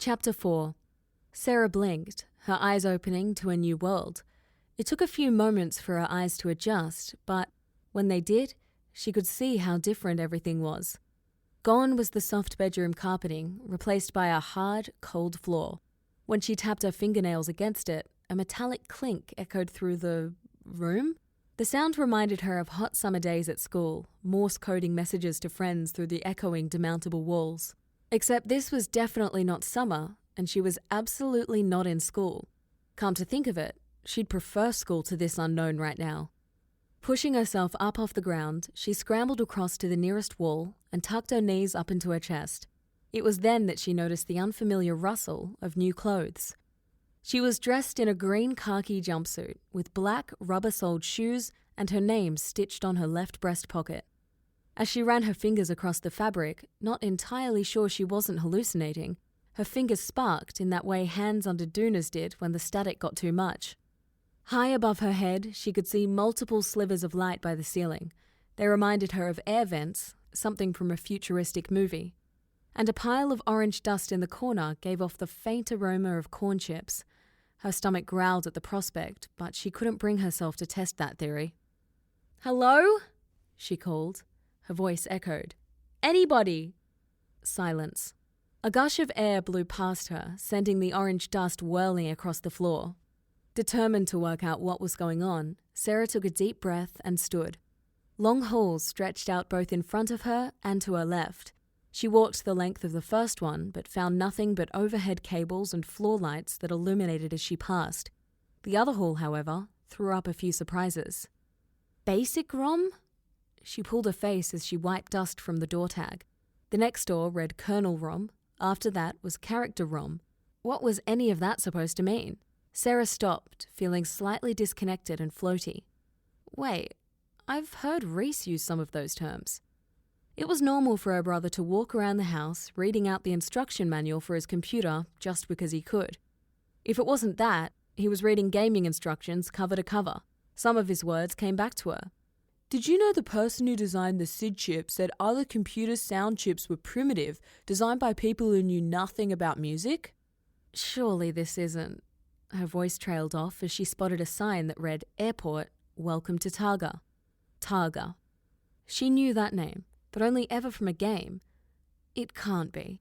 Chapter 4. Sarah blinked, her eyes opening to a new world. It took a few moments for her eyes to adjust, but when they did, she could see how different everything was. Gone was the soft bedroom carpeting, replaced by a hard, cold floor. When she tapped her fingernails against it, a metallic clink echoed through the room. The sound reminded her of hot summer days at school, Morse coding messages to friends through the echoing demountable walls. Except this was definitely not summer, and she was absolutely not in school. Come to think of it, she'd prefer school to this unknown right now. Pushing herself up off the ground, she scrambled across to the nearest wall and tucked her knees up into her chest. It was then that she noticed the unfamiliar rustle of new clothes. She was dressed in a green khaki jumpsuit with black rubber-soled shoes and her name stitched on her left breast pocket. As she ran her fingers across the fabric, not entirely sure she wasn't hallucinating, her fingers sparked in that way hands under Doonas did when the static got too much. High above her head, she could see multiple slivers of light by the ceiling. They reminded her of air vents, something from a futuristic movie. And a pile of orange dust in the corner gave off the faint aroma of corn chips. Her stomach growled at the prospect, but she couldn't bring herself to test that theory. "Hello?" she called. Her voice echoed. "Anybody?" Silence. A gush of air blew past her, sending the orange dust whirling across the floor. Determined to work out what was going on, Sarah took a deep breath and stood. Long halls stretched out both in front of her and to her left. She walked the length of the first one, but found nothing but overhead cables and floor lights that illuminated as she passed. The other hall, however, threw up a few surprises. "Basic ROM?" She pulled her face as she wiped dust from the door tag. The next door read Kernel ROM. After that was Character ROM. What was any of that supposed to mean? Sarah stopped, feeling slightly disconnected and floaty. Wait, I've heard Rhys use some of those terms. It was normal for her brother to walk around the house reading out the instruction manual for his computer just because he could. If it wasn't that, he was reading gaming instructions cover to cover. Some of his words came back to her. "Did you know the person who designed the SID chip said other computer sound chips were primitive, designed by people who knew nothing about music?" Surely this isn't... Her voice trailed off as she spotted a sign that read Airport, Welcome to Targa. Targa. She knew that name, but only ever from a game. It can't be.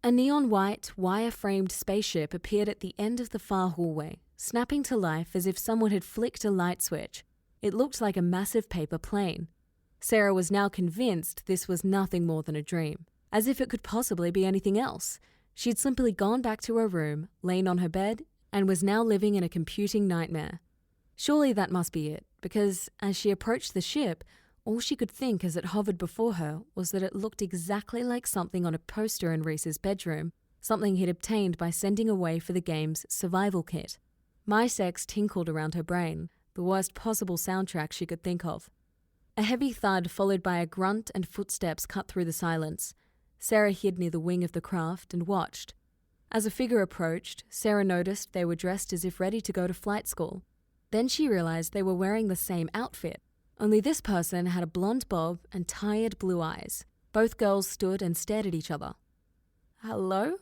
A neon white, wire-framed spaceship appeared at the end of the far hallway, snapping to life as if someone had flicked a light switch. It looked like a massive paper plane. Sarah was now convinced this was nothing more than a dream, as if it could possibly be anything else. She'd simply gone back to her room, lain on her bed, and was now living in a computing nightmare. Surely that must be it, because as she approached the ship, all she could think as it hovered before her was that it looked exactly like something on a poster in Rhys's bedroom, something he'd obtained by sending away for the game's survival kit. My Sex tinkled around her brain, the worst possible soundtrack she could think of. A heavy thud followed by a grunt and footsteps cut through the silence. Sarah hid near the wing of the craft and watched. As a figure approached, Sarah noticed they were dressed as if ready to go to flight school. Then she realized they were wearing the same outfit, only this person had a blonde bob and tired blue eyes. Both girls stood and stared at each other. "Hello?"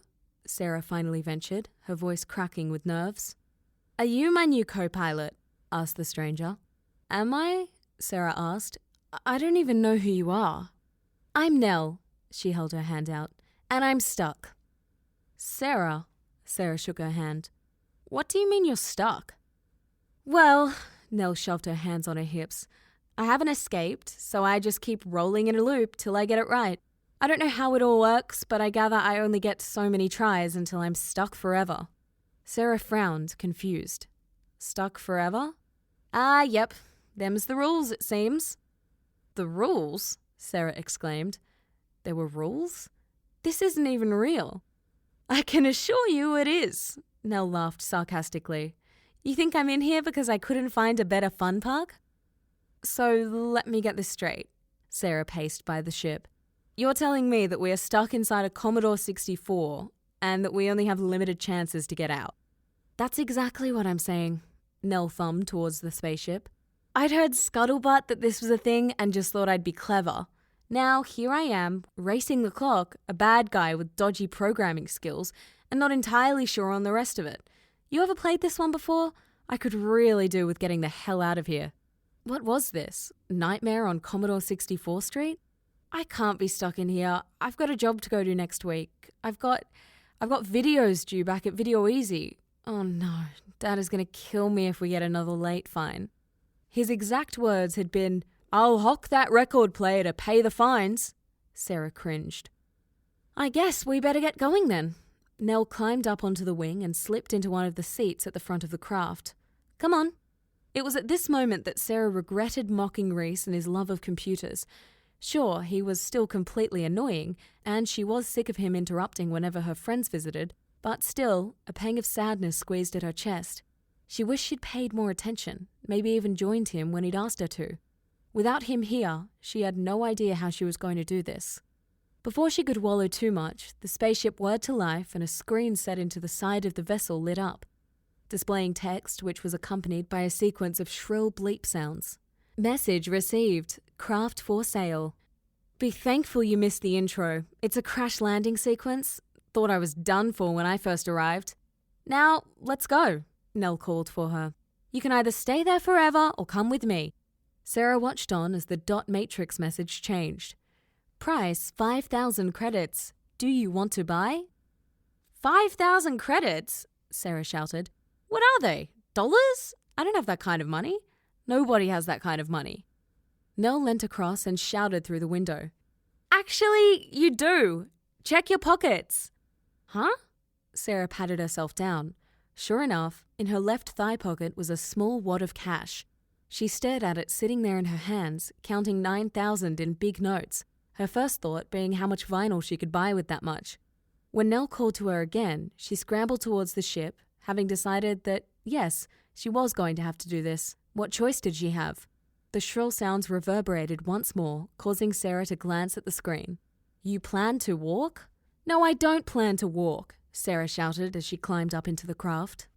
Sarah finally ventured, her voice cracking with nerves. "Are you my new co-pilot?" asked the stranger. "Am I?" Sarah asked. "I don't even know who you are." "I'm Nell," she held her hand out, "and I'm stuck." "Sarah," Sarah shook her hand. "What do you mean you're stuck?" "Well," Nell shoved her hands on her hips, "I haven't escaped, so I just keep rolling in a loop till I get it right. I don't know how it all works, but I gather I only get so many tries until I'm stuck forever." Sarah frowned, confused. "Stuck forever?" Yep. Them's the rules, it seems." "The rules?" Sarah exclaimed. "There were rules? This isn't even real." "I can assure you it is," Nell laughed sarcastically. "You think I'm in here because I couldn't find a better fun park?" "So let me get this straight." Sarah paced by the ship. "You're telling me that we are stuck inside a Commodore 64 and that we only have limited chances to get out?" "That's exactly what I'm saying." Nell thumbed towards the spaceship. "I'd heard scuttlebutt that this was a thing and just thought I'd be clever. Now here I am, racing the clock, a bad guy with dodgy programming skills, and not entirely sure on the rest of it. You ever played this one before? I could really do with getting the hell out of here. What was this? Nightmare on Commodore 64 Street? I can't be stuck in here. I've got a job to go to next week. I've got videos due back at Video Easy. Oh no, Dad is going to kill me if we get another late fine. His exact words had been, "I'll hock that record player to pay the fines." Sarah cringed. I guess we better get going then. Nell climbed up onto the wing and slipped into one of the seats at the front of the craft. Come on. It was at this moment that Sarah regretted mocking Rhys and his love of computers. Sure, he was still completely annoying, and she was sick of him interrupting whenever her friends visited, but still, a pang of sadness squeezed at her chest. She wished she'd paid more attention, maybe even joined him when he'd asked her to. Without him here, she had no idea how she was going to do this. Before she could wallow too much, the spaceship whirred to life and a screen set into the side of the vessel lit up, displaying text which was accompanied by a sequence of shrill bleep sounds. Message received. Craft for sale. Be thankful you missed the intro. It's a crash landing sequence. Thought I was done for when I first arrived. Now, let's go, Nell called for her. You can either stay there forever or come with me. Sarah watched on as the dot matrix message changed. Price 5,000 credits. Do you want to buy? 5,000 credits? Sarah shouted. What are they? Dollars? I don't have that kind of money. Nobody has that kind of money. Nell leant across and shouted through the window. Actually, you do. Check your pockets. Huh? Sarah patted herself down. Sure enough, in her left thigh pocket was a small wad of cash. She stared at it sitting there in her hands, counting 9,000 in big notes, her first thought being how much vinyl she could buy with that much. When Nell called to her again, she scrambled towards the ship, having decided that, yes, she was going to have to do this. What choice did she have? The shrill sounds reverberated once more, causing Sarah to glance at the screen. You plan to walk? No, I don't plan to walk, Sarah shouted as she climbed up into the craft.